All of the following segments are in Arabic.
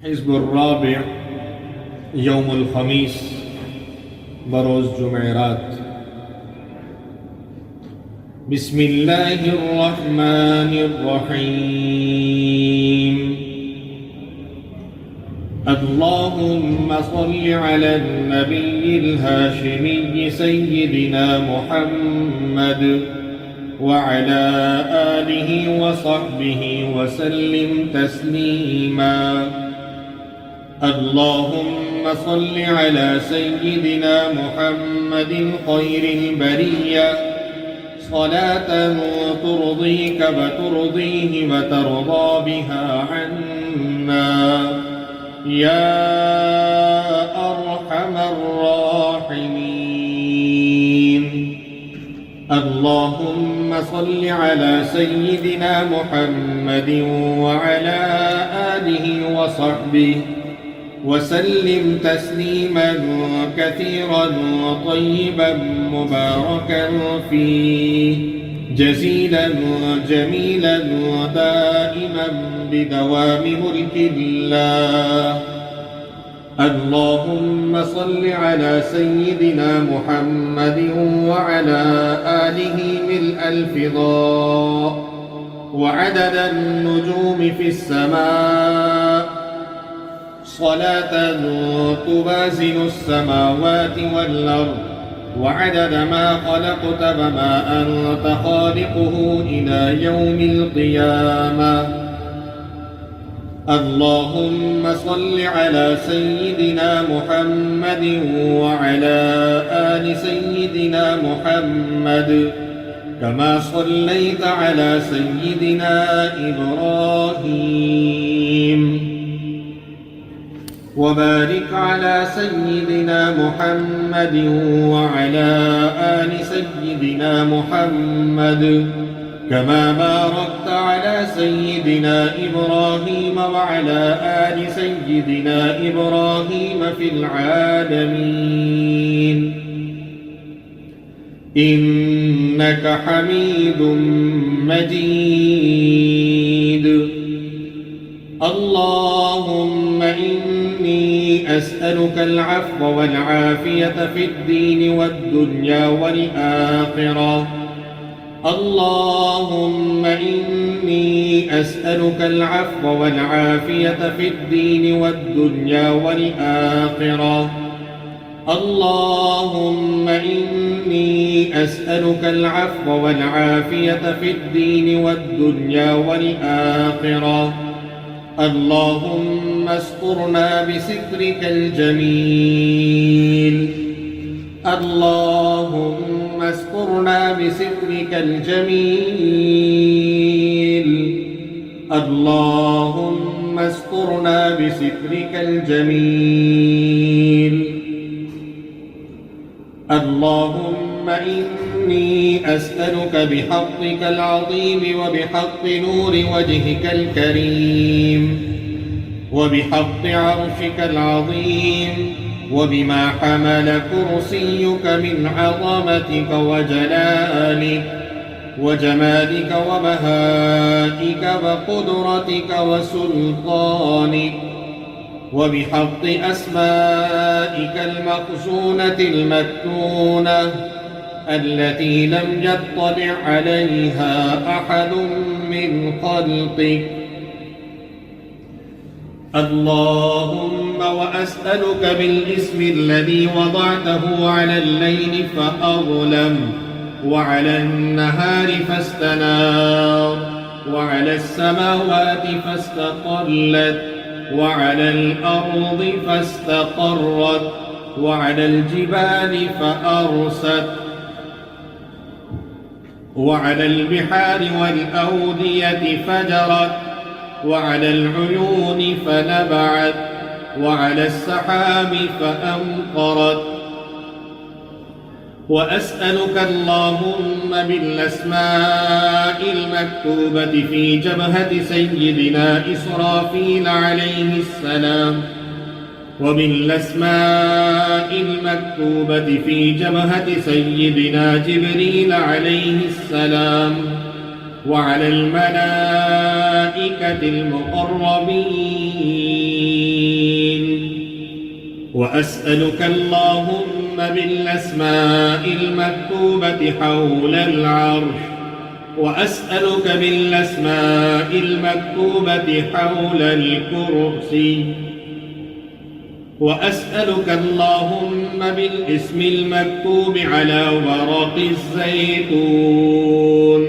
حزب الرابع يوم الخميس بروز جمعرات. بسم الله الرحمن الرحيم. اللهم صل على النبي الهاشمي سيدنا محمد وعلى آله وصحبه وسلم تسليما. اللهم صل على سيدنا محمد خير البرية صلاة ترضيك وترضيه وترضى بها عنا يا أرحم الراحمين. اللهم صل على سيدنا محمد وعلى آله وصحبه وسلم تسليما كثيرا طيبا مباركا فيه جزيلا جميلا دائما بدوام ملك الله. اللهم صل على سيدنا محمد وعلى آله ملء الفضاء وعدد النجوم في السماء صلاة تبازل السماوات والأرض وعدد ما خلقت وما أنت خالقه إلى يوم القيامة. اللهم صل على سيدنا محمد وعلى آل سيدنا محمد كما صليت على سيدنا إبراهيم وبارك على سيدنا محمد وعلى آل سيدنا محمد كما باركت على سيدنا إبراهيم وعلى آل سيدنا إبراهيم في العالمين إنك حميد مجيد. اللهم إني أسألك العفو والعافية في الدين والدنيا والآخرة. اللهم إني أسألك العفو والعافية في الدين والدنيا والآخرة. اللهم إني أسألك العفو والعافية في الدين والدنيا والآخرة. اللهم استرنا بسترك الجميل. اللهم استرنا بسترك الجميل. اللهم استرنا بسترك الجميل. اللهم إني أسألك بحقك العظيم وبحق نور وجهك الكريم وبحق عرشك العظيم وبما حمل كرسيك من عظمتك وجلالك وجمالك وبهائك وقدرتك وسلطانك وبحق أسمائك المخزونة المكنونة التي لم يطلع عليها أحد من خلقك. اللهم وأسألك بالاسم الذي وضعته على الليل فأظلم وعلى النهار فاستنار وعلى السماوات فاستقلت وعلى الأرض فاستقرت وعلى الجبال فأرست وعلى البحار والأودية فجرت وعلى العيون فنبعت وعلى السحاب فأمطرت. وأسألك اللهم بالأسماء المكتوبة في جبهة سيدنا إسرافيل عليه السلام وبالأسماء المكتوبة في جبهة سيدنا جبريل عليه السلام وعلى الملائكة المقربين وأسألك اللهم بالأسماء المكتوبة حول العرش وأسألك بالأسماء المكتوبة حول الكرسي وأسألك اللهم بالاسم المكتوب على ورق الزيتون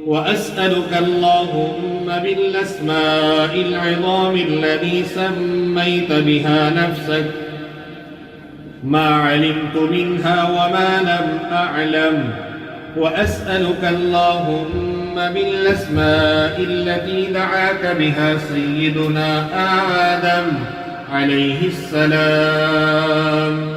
وأسألك اللهم بالأسماء العظام الذي سميت بها نفسك ما علمت منها وما لم أعلم وأسألك اللهم بالأسماء التي دعاك بها سيدنا آدم عليه السلام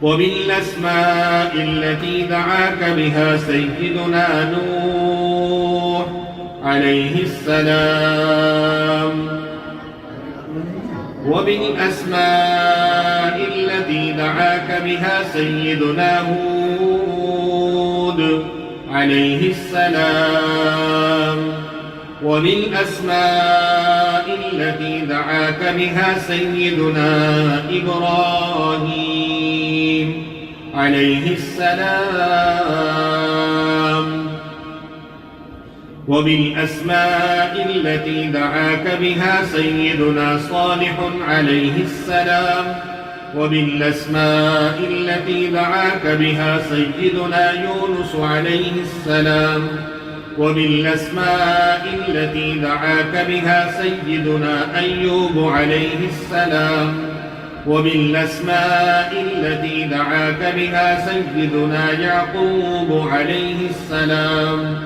وبالأسماء التي دعاك بها سيدنا نوح عليه السلام وبالأسماء التي دعاك بها سيدنا هود عليه السلام وبالأسماء التي دعاك بها سيدنا إبراهيم عليه السلام وبالأسماء التي دعاك بها سيدنا صالح عليه السلام وبالأسماء التي دعاك بها سيدنا يونس عليه السلام وبالأسماء التي دعاك بها سيدنا أيوب عليه السلام وبالأسماء التي دعاك بها سيدنا يعقوب عليه السلام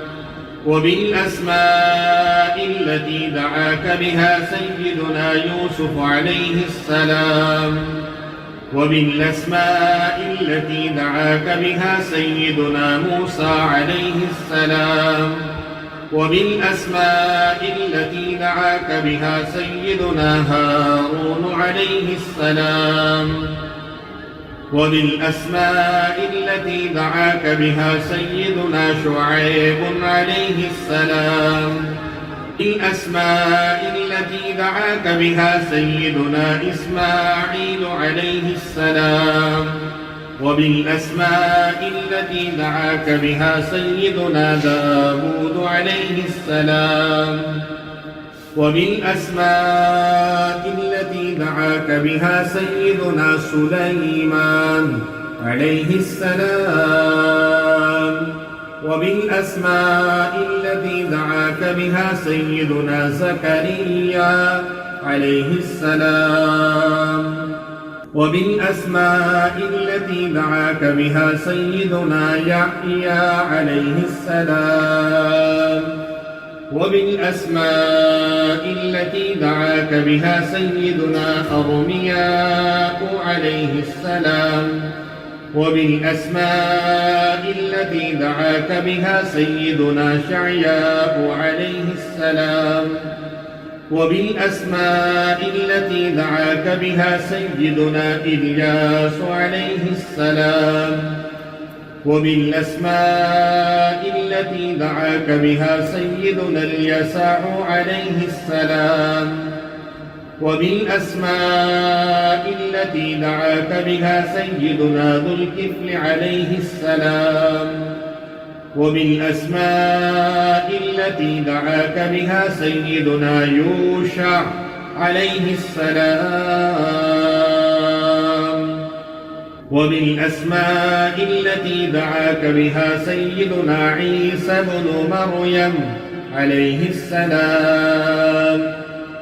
وبالأسماء التي دعاك بها سيدنا يوسف عليه السلام وبالأسماء التي دعاك بها سيدنا موسى عليه السلام وبالأسماء التي دعاك بها سيدنا هارون عليه السلام وبالأسماء التي دعاك بها سيدنا شعيب عليه السلام بالأسماء التي دعاك بها سيدنا إسماعيل عليه السلام وبالأسماء التي دعاك بها سيدنا داود عليه السلام وبالأسماء التي دعاك بها سيدنا سليمان عليه السلام وبالأسماء التي دعاك بها سيدنا زكريا عليه السلام وبالأسماء التي دعاك بها سيدنا يحيى عليه السلام وبالأسماء التي دعاك بها سيدنا أرمياء عليه السلام وبالأسماء التي دعاك بها سيدنا شعياء عليه السلام وبالأسماء التي دعاك بها سيدنا إلياس عليه السلام وبالأسماء التي دعاك بها سيدنا اليسع عليه السلام وبالأسماء التي دعاك بها سيدنا ذو الكفل عليه السلام وبالأسماء التي دعاك بها سيدنا يوشع عليه السلام وبالأسماء التي دعاك بها سيدنا عيسى بن مريم عليه السلام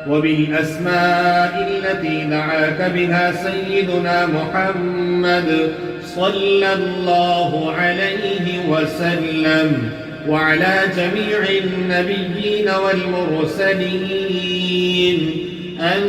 وبالأسماء التي دعاك بها سيدنا محمد صلى الله عليه وسلم وعلى جميع النبيين والمرسلين أن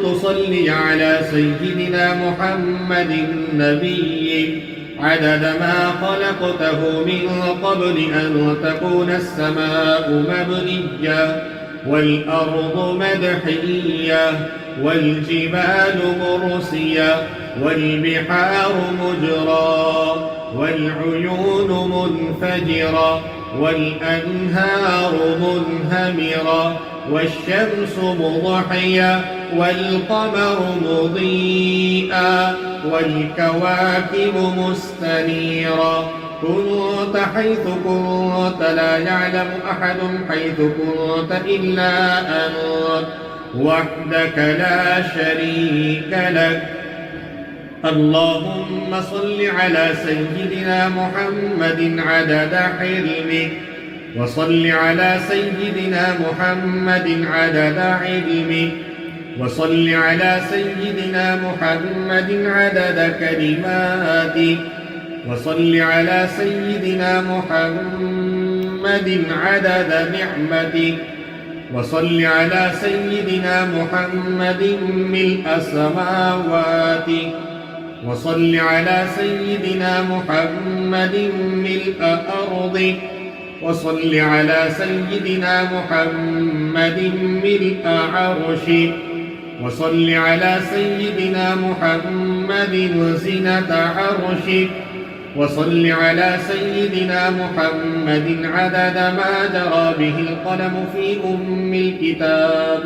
تصلي على سيدنا محمد النبي عدد ما خلقته من قبل أن تكون السماء مبنية والأرض مدحية والجبال مرسية والبحار مجرى والعيون منفجرة والأنهار منهمرة والشمس مضحية والقمر مضيئا والكواكب مستنيرا كنت حيث كنت لا يعلم أحد حيث كنت إلا أنت وحدك لا شريك لك. اللهم صل على سيدنا محمد عدد حلمك وصل على سيدنا محمد عدد علمك وصل على سيدنا محمد عدد كلماتك وصل على سيدنا محمد عدد نعمتك وصل على سيدنا محمد ملء سماواتك وصل على سيدنا محمد ملء أرضك وصل على سيدنا محمد ملء عرشك وصل على سيدنا محمد زنة عرشك وصل على سيدنا محمد عدد ما جرى به القلم في الكتاب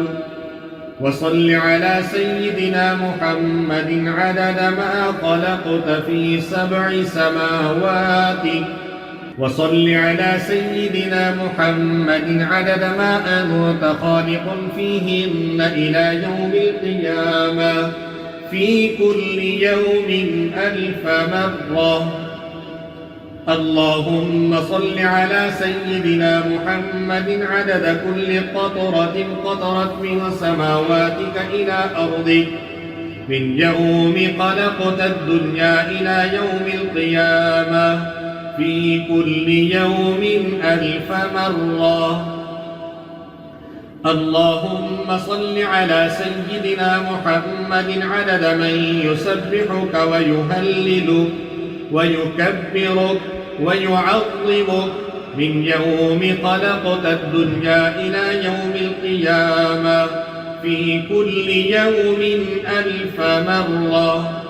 وصل على سيدنا محمد عدد ما خلقت في 7 سماوات وصل على سيدنا محمد عدد ما أنت خالق فيهن إلى يوم القيامة في كل يوم 1000 مرة. اللهم صل على سيدنا محمد عدد كل قطرة قطرت من سماواتك إلى أرضك من يوم خلقت الدنيا إلى يوم القيامة في كل يوم 1000 مرة. اللهم صل على سيدنا محمد عدد من يسبحك ويهللك ويكبرك ويعظمك من يوم خلقت الدنيا إلى يوم القيامة في كل يوم 1000 مرة.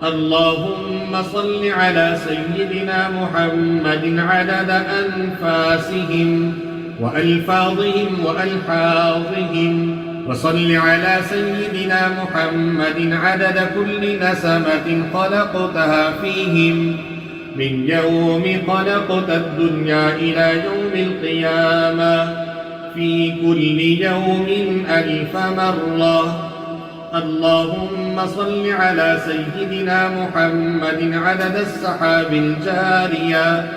اللهم صل على سيدنا محمد عدد أنفاسهم وألفاظهم وألحاظهم وصل على سيدنا محمد عدد كل نسمة خلقتها فيهم من يوم خلقت الدنيا إلى يوم القيامة في كل يوم 1000 مرة. اللهم صل على سيدنا محمد عدد السحاب الجارية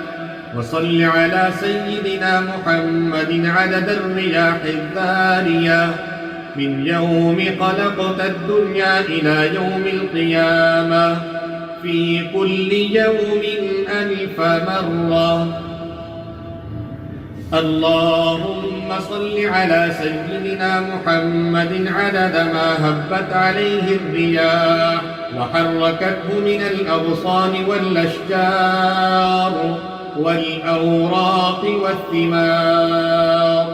وصل على سيدنا محمد عدد الرياح الذارية من يوم خلقت الدنيا إلى يوم القيامة في كل يوم 1000 مرة. اللهم صل على سيدنا محمد عدد ما هبت عليه الرياح وحركته من الأغصان والأشجار والأوراق والثمار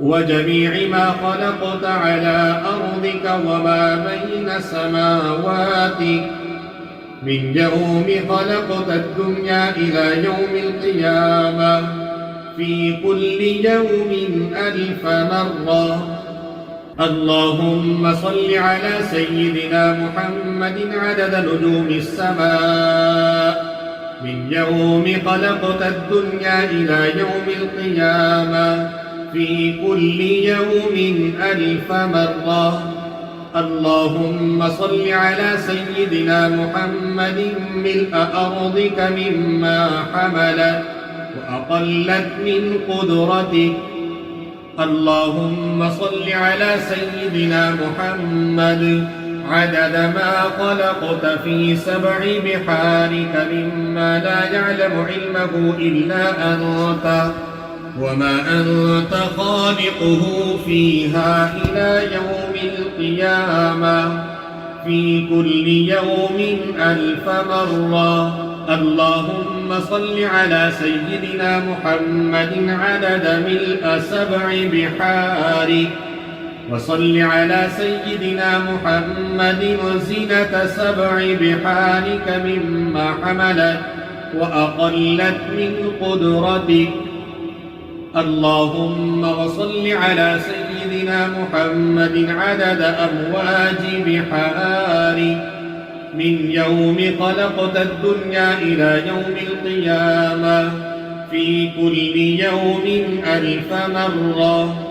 وجميع ما خلقت على أرضك وما بين سماواتك من يوم خلقت الدنيا إلى يوم القيامة في كل يوم 1000 مرة. اللهم صل على سيدنا محمد عدد نجوم السماء من يوم خلقت الدنيا إلى يوم القيامة في كل يوم 1000 مرة. اللهم صل على سيدنا محمد ملء أرضك مما حملت وأقلت من قدرتك. اللهم صل على سيدنا محمد عدد ما خلقت في 7 بحارك مما لا يعلم علمه إلا أنت وما أنت خالقه فيها إلى يوم القيامة في كل يوم 1000 مرة. اللهم صل على سيدنا محمد عدد ملء 7 بحارك وصل على سيدنا محمد زنة 7 بحارك مما حملت وأقلت من قدرتك. اللهم وصل على سيدنا سيدنا محمد عدد أمواج بحار من يوم خلقت الدنيا إلى يوم القيامة في كل يوم 1000 مرة.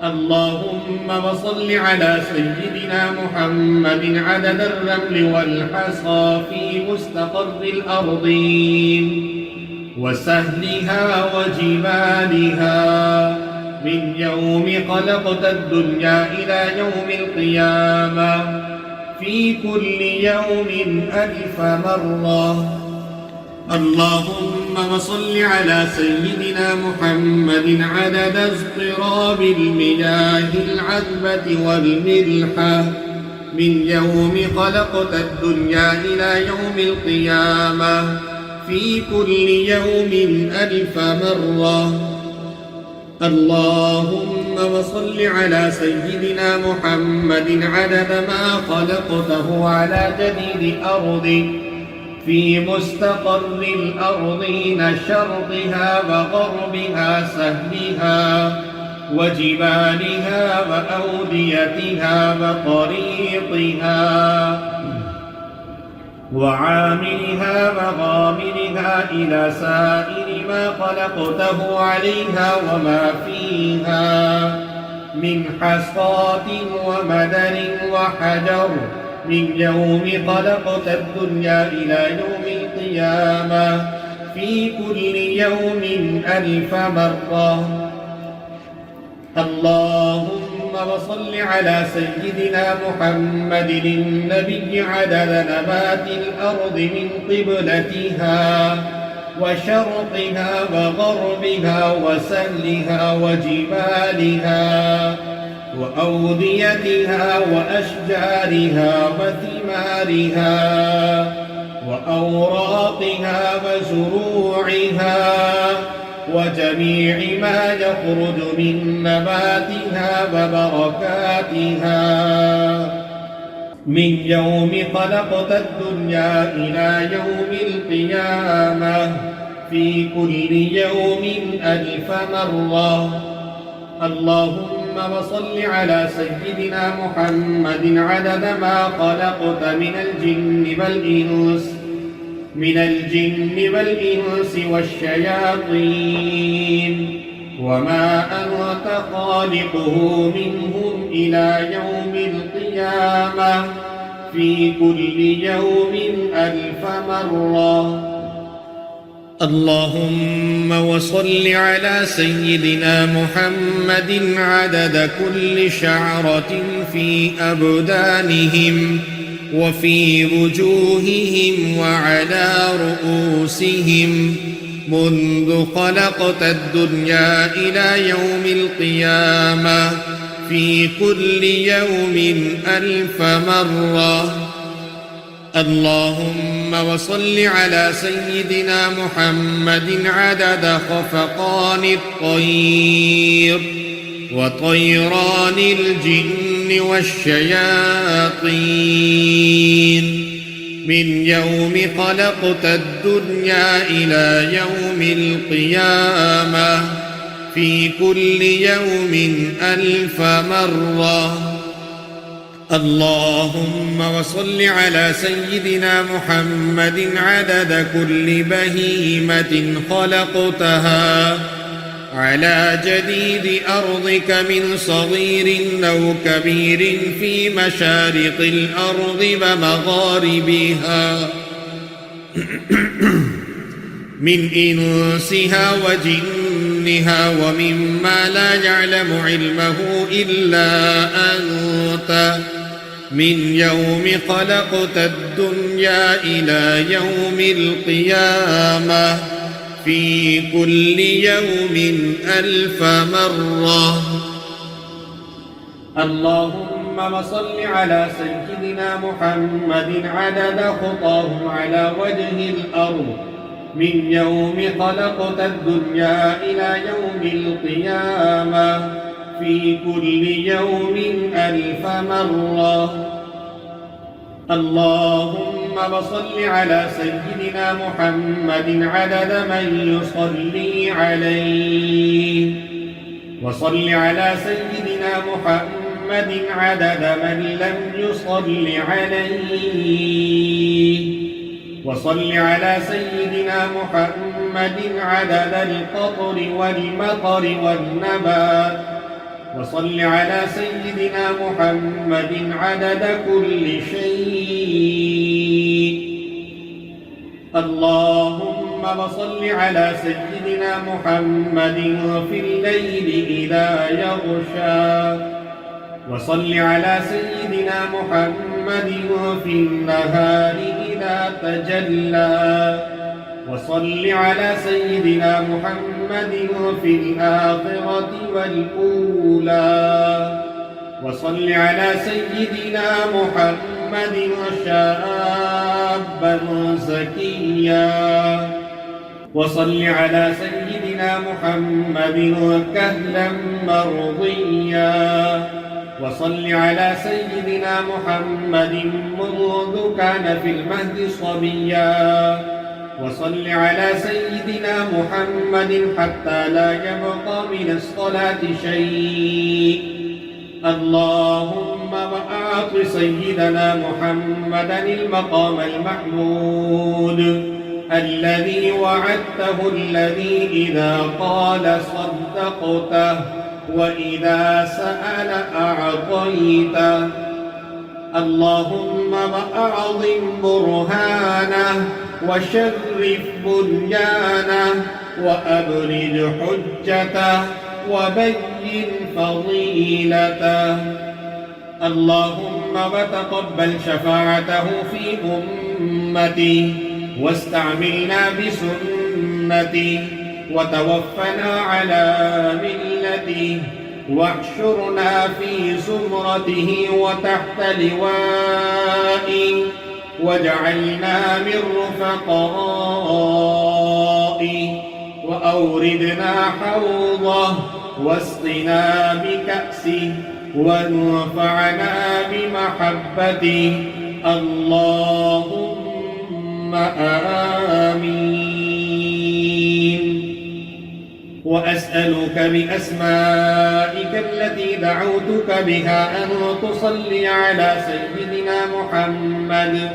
اللهم وصل على سيدنا محمد عدد الرمل والحصى في مستقر الأرضين وسهلها وجبالها من يوم خلقت الدنيا إلى يوم القيامة في كل يوم 1000 مرة. اللهم وصل على سيدنا محمد عدد اضطراب المياه العذبة والملحة من يوم خلقت الدنيا إلى يوم القيامة في كل يوم 1000 مرة. اللهم وصل على سيدنا محمد عدد ما خلقته على جديد أرضك في مستقر الأرضين شرقها وغربها سهلها وجبالها وأوديتها وطريقها وعاملها وغامرها إلى سائر ما خلقته عليها وما فيها من حصاة ومدر وحجر من يوم خلقت الدنيا إلى يوم القيامة في كل يوم 1000 مرة. اللهم وصل على سيدنا محمد النبي عدد نبات الأرض من قبلتها وشرقها وغربها وسهلها وجبالها وأوديتها وأشجارها وثمارها وأوراقها وزروعها وجميع ما يخرج من نباتها وبركاتها من يوم خلقت الدنيا إلى يوم القيامة في كل يوم 1000 مرة. اللهم وصل على سيدنا محمد عدد ما خلقت من الجن والإنس والشياطين وما أنت خالقه منهم إلى يوم القيامة في كل يوم 1000 مرة. اللهم وصل على سيدنا محمد عدد كل شعرة في أبدانهم وفي وجوههم وعلى رؤوسهم منذ خلقت الدنيا إلى يوم القيامة في كل يوم 1000 مرة. اللهم وصل على سيدنا محمد عدد خفقان الطير وطيران الجن والشياطين من يوم خلقت الدنيا إلى يوم القيامة في كل يوم 1000 مرة. اللهم وصل على سيدنا محمد عدد كل بهيمة خلقتها على جديد أرضك من صغير أو كبير في مشارق الأرض ومغاربها من إنسها وجنها ومما لا يعلم علمه إلا أنت من يوم خلقت الدنيا إلى يوم القيامة في كل يوم 1000 مرة. اللهم وصل على سيدنا محمد عدد خطاه على وجه الأرض من يوم خلقت الدنيا إلى يوم القيامة في كل يوم 1000 مرة. اللهم وصل على سيدنا محمد عدد من يصلي عليه وصل على سيدنا محمد عدد من لم يصل عليه وصل على سيدنا محمد عدد القطر والمطر والنبات وصل على سيدنا محمد عدد كل شيء اللهم صل على سيدنا محمد في الليل إذا يغشى وصل على سيدنا محمد في النهار إذا تجلى وصل على سيدنا محمد في الآخرة والأولى وصل على سيدنا محمد شابا زكيا وصل على سيدنا محمد كهلا مرضيا وصل على سيدنا محمد منذ كان في المهد صبيا وصل على سيدنا محمد حتى لا يبقى من الصلاة شيء اللهم وأعط سيدنا محمدا المقام المحمود الذي وعدته الذي إذا قال صدقته وإذا سأل أعطيته اللهم وأعظم برهانه وشرف بنيانه وأبرد حجته وبين فضيلته اللهم وتقبل شفاعته في أمتي واستعملنا بسنتي وتوفنا على ملته واحشرنا في زمرته وتحت لوائه واجعلنا من رفقائه وأوردنا حوضه واسقنا بكأسه وانفعنا بمحبته اللهم آمين وأسألك بأسمائك التي دعوتك بها أن تصلي على سيدنا محمد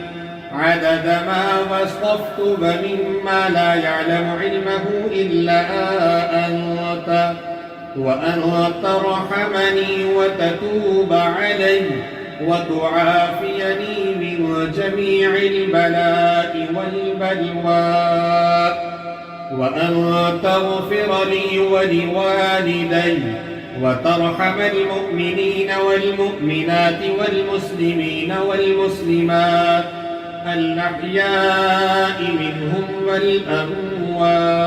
عدد ما وصفت مما لا يعلم علمه إلا أنت وأن ترحمني وتتوب علي وتعافيني من جميع البلاء والبلوى وأن تغفر لي ولوالدي وترحم المؤمنين والمؤمنات والمسلمين والمسلمات الأحياء منهم والأموات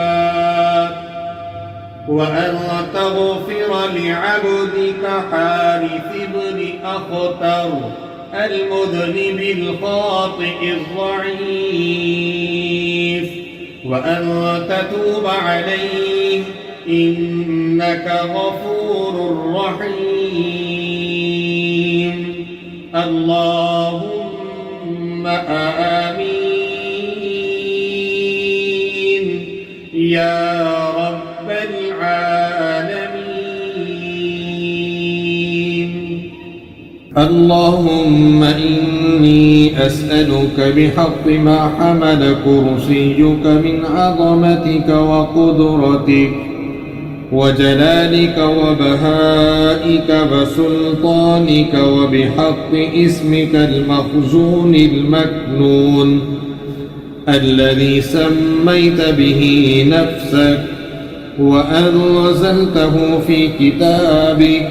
وأن تغفر لعبدك حارث بن أخطر المذنب الخاطئ الضعيف وأن تتوب عليه إنك غفور رحيم اللهم آمين يا رب العالمين اللهم إني أسألك بحق ما حمل كرسيك من عظمتك وقدرتك وجلالك وبهائك وسلطانك وبحق اسمك المخزون المكنون الذي سميت به نفسك وأنزلته في كتابك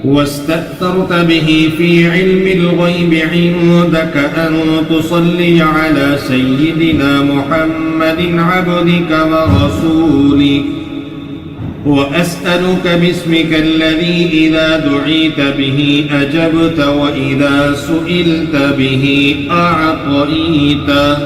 واستأثرت به في علم الغيب عندك أن تصلي على سيدنا محمد عبدك ورسولك وأسألك باسمك الذي إذا دعيت به أجبت وإذا سئلت به أعطيت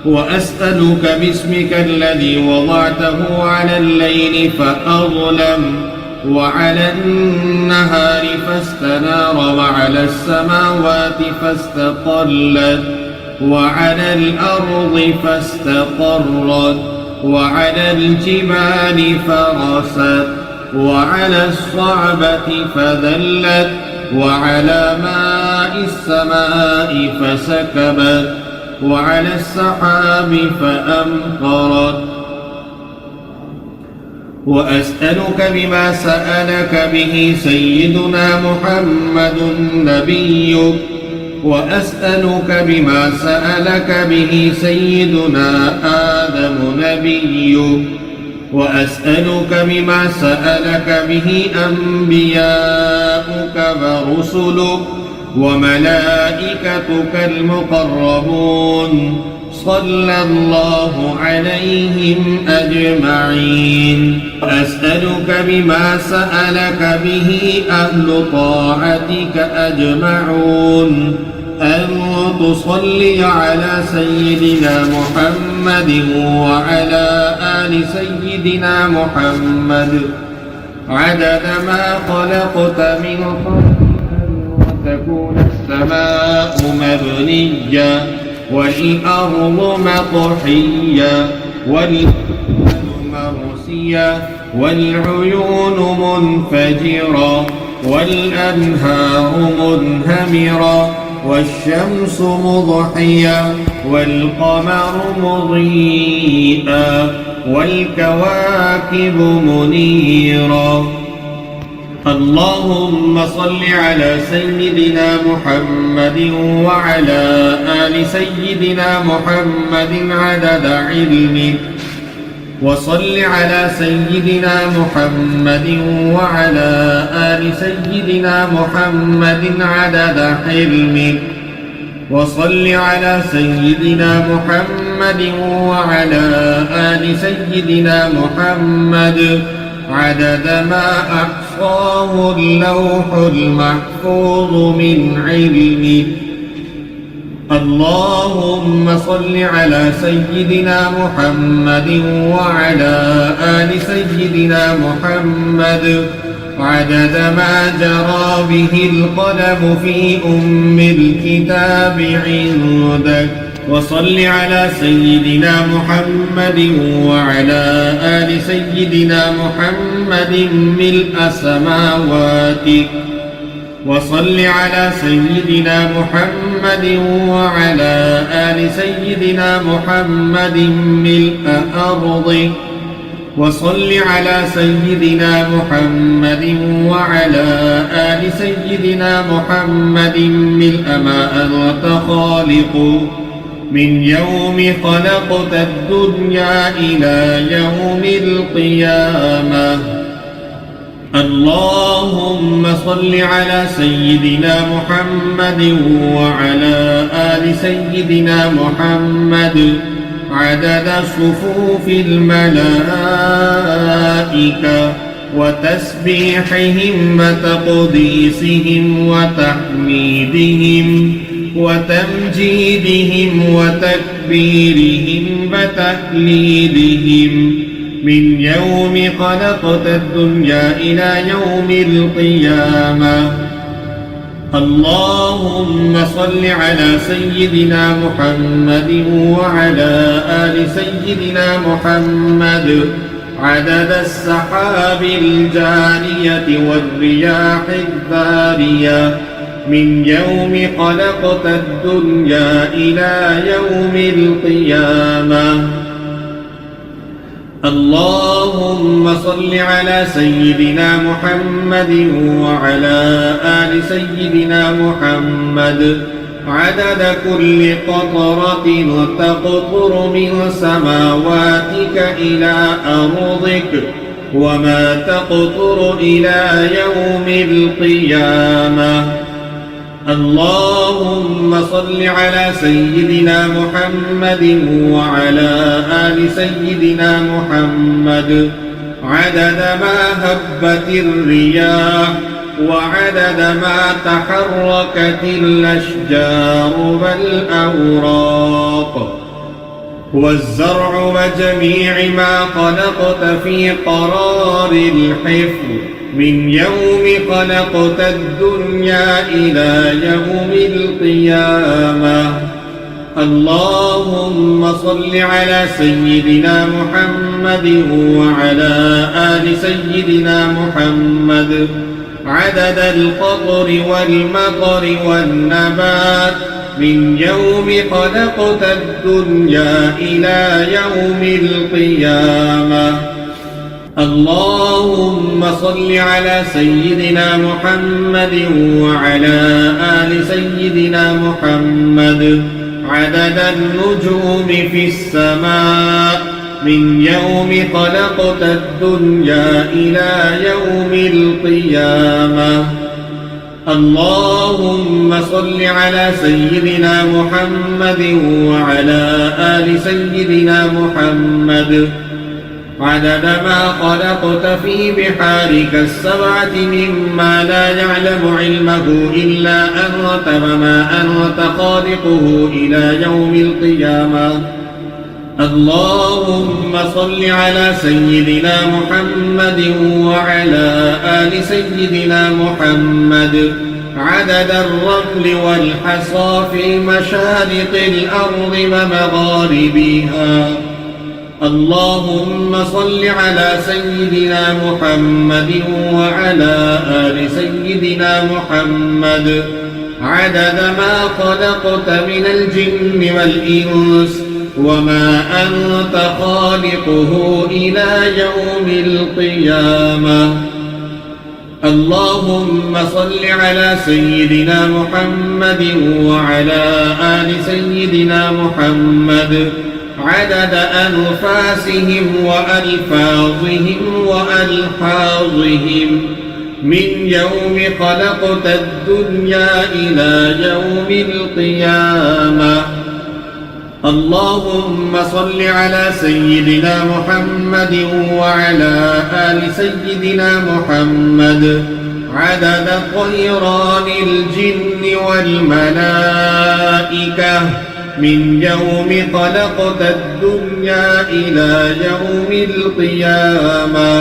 وأسألك باسمك الذي وضعته على الليل فأظلم وعلى النهار فاستنار وعلى السماوات فاستقلت وعلى الأرض فاستقرت وعلى الجبال فرست وعلى الصعبة فذلت وعلى ماء السماء فسكبت وعلى السحاب فأمطرت. وأسألك بما سألك به سيدنا محمد نبيك، وأسألك بما سألك به سيدنا آدم نبيك، وأسألك بما سألك به أنبياؤك ورسلك وملائكتك المقربون صلى الله عليهم أجمعين. وأسألك بما سألك به أهل طاعتك أجمعون أن تصلي على سيدنا محمد وعلى آل سيدنا محمد عدد ما خلقت من خلقك وتكون السماء مبنيا والأرض مطحيا والجبال مرسيا والعيون منفجرا والأنهار منهمرا والشمس مضحيا والقمر مضيئا والكواكب منيرا. اللهم صل على سيدنا محمد وعلى آل سيدنا محمد عدد علمك، وصل على سيدنا محمد وعلى آل سيدنا محمد عدد حلمك، وصل على سيدنا محمد وعلى آل سيدنا محمد عدد ما أحصاه اللوح المحفوظ من علمك. اللهم صل على سيدنا محمد وعلى آل سيدنا محمد عدد ما جرى به القلم في الكتاب عندك. وصل على سيدنا محمد وعلى آل سيدنا محمد ملء سماواتك. وصل على سيدنا محمد وعلى آل سيدنا محمد ملء أرضك. وصل على سيدنا محمد وعلى آل سيدنا محمد ملء ما أنت خالق من يوم خلقت الدنيا إلى يوم القيامة. اللهم صل على سيدنا محمد وعلى آل سيدنا محمد عدد صفوف الملائكة وتسبيحهم وتقديسهم وتحميدهم وتمجيدهم وتكبيرهم وتهليلهم من يوم خلقت الدنيا إلى يوم القيامة. اللهم صل على سيدنا محمد وعلى آل سيدنا محمد عدد السحاب الجارية والرياح الذارية من يوم خلقت الدنيا إلى يوم القيامة. اللهم صل على سيدنا محمد وعلى آل سيدنا محمد عدد كل قطرة تقطر من سماواتك إلى أرضك وما تقطر إلى يوم القيامة. اللهم صل على سيدنا محمد وعلى آل سيدنا محمد عدد ما هبت الرياح وعدد ما تحركت الأشجار والأوراق والزرع وجميع ما خلقت في قرار الحفظ من يوم خلقت الدنيا إلى يوم القيامة. اللهم صل على سيدنا محمد وعلى آل سيدنا محمد عدد القطر والمطر والنبات من يوم خلقت الدنيا إلى يوم القيامة. اللهم صل على سيدنا محمد وعلى آل سيدنا محمد عدد النجوم في السماء من يوم خلقت الدنيا إلى يوم القيامة. اللهم صل على سيدنا محمد وعلى آل سيدنا محمد عدد ما خلقت في بحارك السبعة مما لا يعلم علمه إلا أنت وما أنت خالقه إلى يوم القيامة. اللهم صل على سيدنا محمد وعلى آل سيدنا محمد عدد الرمل والحصى في مشارق الأرض ومغاربها. اللهم صل على سيدنا محمد وعلى آل سيدنا محمد عدد ما خلقت من الجن والإنس وما أنت خالقه إلى يوم القيامة. اللهم صل على سيدنا محمد وعلى آل سيدنا محمد عدد أنفاسهم وألفاظهم وألحاظهم من يوم خلقت الدنيا إلى يوم القيامة. اللهم صل على سيدنا محمد وعلى آل سيدنا محمد عدد طيران الجن والملائكة من يوم خلقت الدنيا إلى يوم القيامة.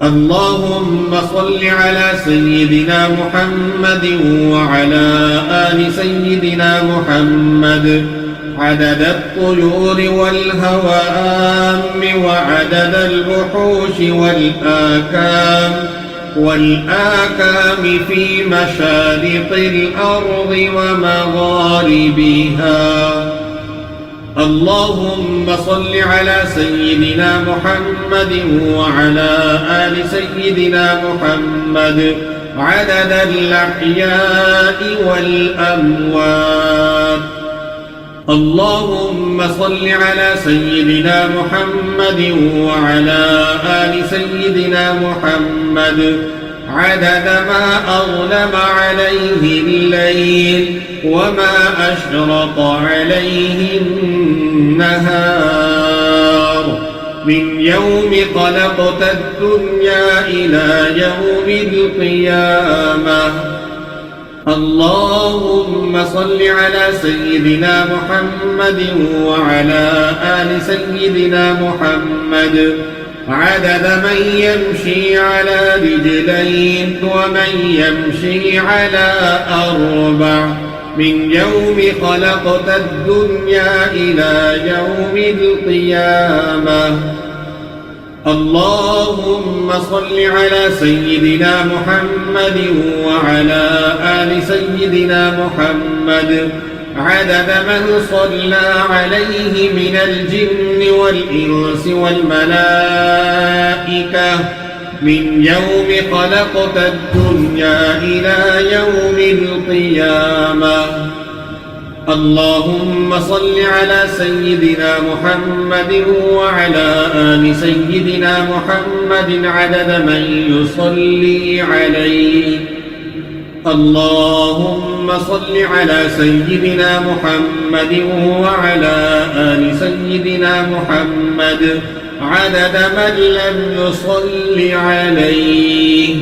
اللهم صل على سيدنا محمد وعلى آل سيدنا محمد عدد الطيور والهوام وعدد الوحوش والآكام في مشارق الأرض ومغاربها. اللهم صل على سيدنا محمد وعلى آل سيدنا محمد عدد الأحياء والأموات. اللهم صل على سيدنا محمد وعلى آل سيدنا محمد عدد ما أظلم عليه الليل وما أشرق عليه النهار من يوم خلقت الدنيا إلى يوم القيامة. اللهم صل على سيدنا محمد وعلى آل سيدنا محمد عدد من يمشي على رجلين ومن يمشي على أربع من يوم خلقت الدنيا إلى يوم القيامة. اللهم صل على سيدنا محمد وعلى آل سيدنا محمد عدد من صلى عليه من الجن والإنس والملائكة من يوم خلقت الدنيا إلى يوم القيامة. اللهم صل على سيدنا محمد وعلى آل سيدنا محمد عدد من يصلي عليه. اللهم صل على سيدنا محمد وعلى آل سيدنا محمد عدد من لم يصل عليه.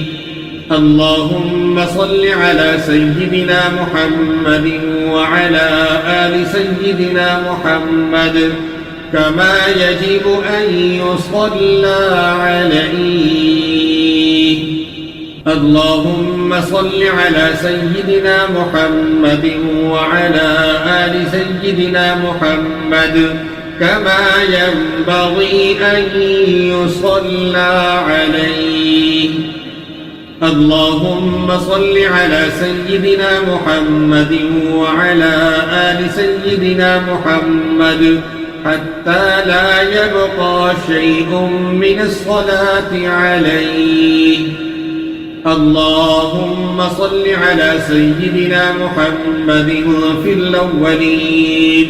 اللهم صل على سيدنا محمد وعلى آل سيدنا محمد كما يجب أن يصلى عليه. اللهم صل على سيدنا محمد وعلى آل سيدنا محمد كما ينبغي أن يصلى عليه. اللهم صل على سيدنا محمد وعلى آل سيدنا محمد حتى لا يبقى شيء من الصلاة عليه. اللهم صل على سيدنا محمد في الأولين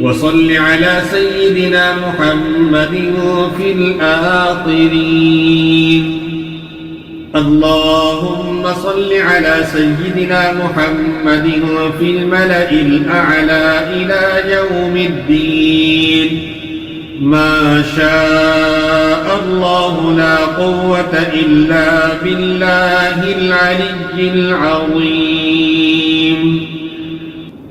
وصل على سيدنا محمد في الآخرين. اللهم صل على سيدنا محمد في الملأ الأعلى إلى يوم الدين. ما شاء الله لا قوة إلا بالله العلي العظيم.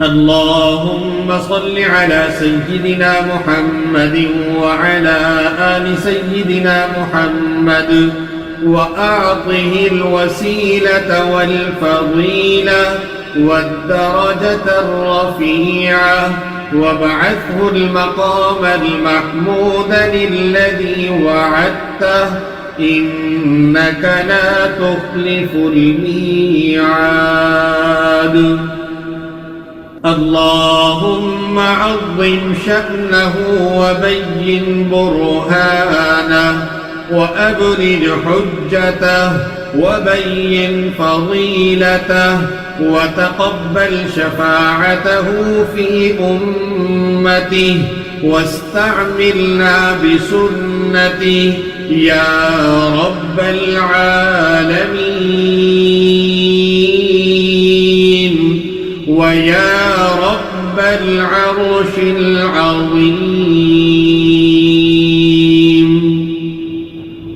اللهم صل على سيدنا محمد وعلى آل سيدنا محمد وأعطه الوسيلة والفضيلة والدرجة الرفيعة وابعثه المقام المحمود الذي وعدته إنك لا تخلف الميعاد. اللهم عظم شأنه وبين برهانه وأبرج حجته وبين فضيلته وتقبل شفاعته في أمته واستعملنا بسنته يا رب العالمين ويا رب العرش العظيم.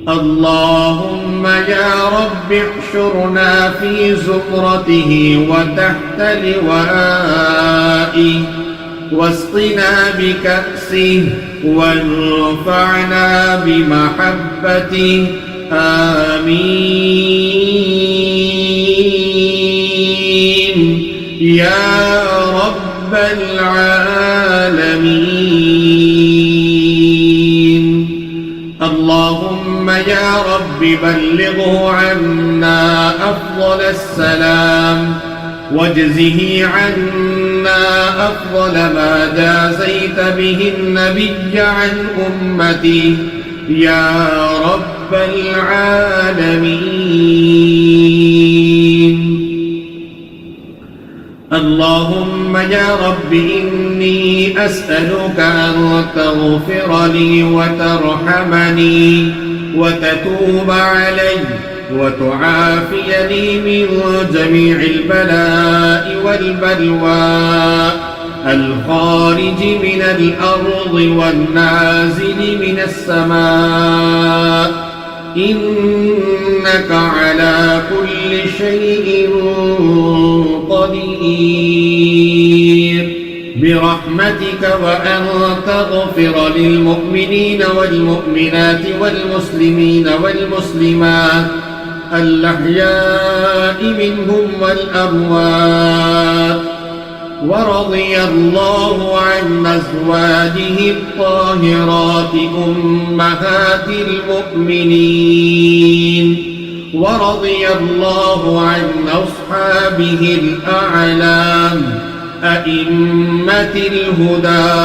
اللهم يا رب احشرنا في زمرته وتحت لوائه واسقنا بكأسه وانفعنا بمحبته. آمين يا رب العالمين. اللهم يا رب بلغه عنا أفضل السلام واجزه عنا أفضل ما جازيت به النبي عن أمتي يا رب العالمين. اللهم يا رب إني أسألك أن تغفر لي وترحمني وتتوب علي وتعافيني من جميع البلاء والبلوى الخارج من الأرض والنازل من السماء إنك على كل شيء قدير برحمتك وأن تغفر للمؤمنين والمؤمنات والمسلمين والمسلمات الأحياء منهم والأموات. ورضي الله عن أزواجه الطاهرات أمهات المؤمنين ورضي الله عن أصحابه الأعلام أئمة الهدى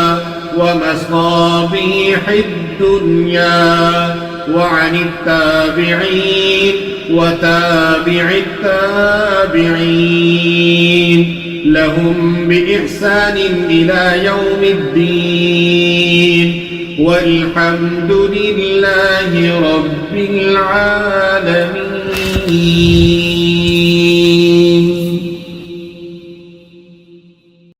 ومصابيح الدنيا وعن التابعين وتابع التابعين لهم بإحسان إلى يوم الدين والحمد لله رب العالمين.